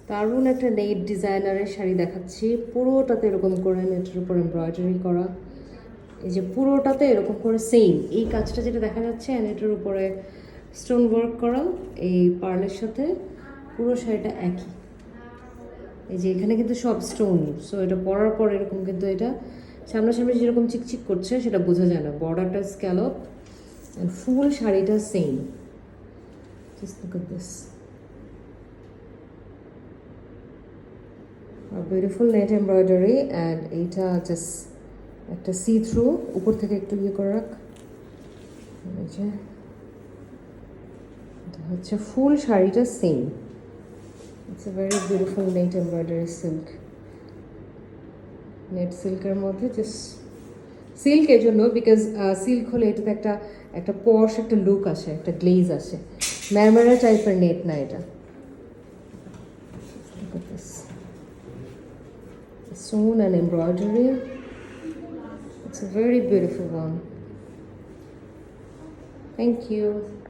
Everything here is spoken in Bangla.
দারুণ একটা নেট ডিজাইনারের শাড়ি দেখাচ্ছি, পুরোটাতে এরকম করে নেটের উপর এমব্রয়ডারি করা। এই যে পুরোটাতে এরকম করে সেম এই কাজটা যেটা দেখা যাচ্ছে, অ্যান্ড এটার উপরে স্টোন ওয়ার্ক করা এই পার্লের সাথে, পুরো শাড়িটা একই। এই যে এখানে কিন্তু সব স্টোন, সো এটা পরার পর এরকম কিন্তু এটা সামনাসামনি যেরকম চিকচিক করছে সেটা বোঝা যায় না। বর্ডারটা স্ক্যালপ অ্যান্ড ফুল শাড়িটা same. Just look at this, beautiful net embroidery. And এইটা জাস্ট একটা সি থ্রু, উপর থেকে একটু ইয়ে করে রাখ। এই যে এটা হচ্ছে ফুল শাড়িটা same. It's a very beautiful net embroidery silk. Net সিল্কের মধ্যে জাস্ট সিল্ক এর জন্য, বিকজ সিল্ক হলে এটাতে একটা একটা পশ একটা লুক আসে, একটা গ্লেজ আসে। ম্যারমারা টাইপের নেট না এটা। Look at this. Sewn and embroidery. It's a very beautiful one. Thank you.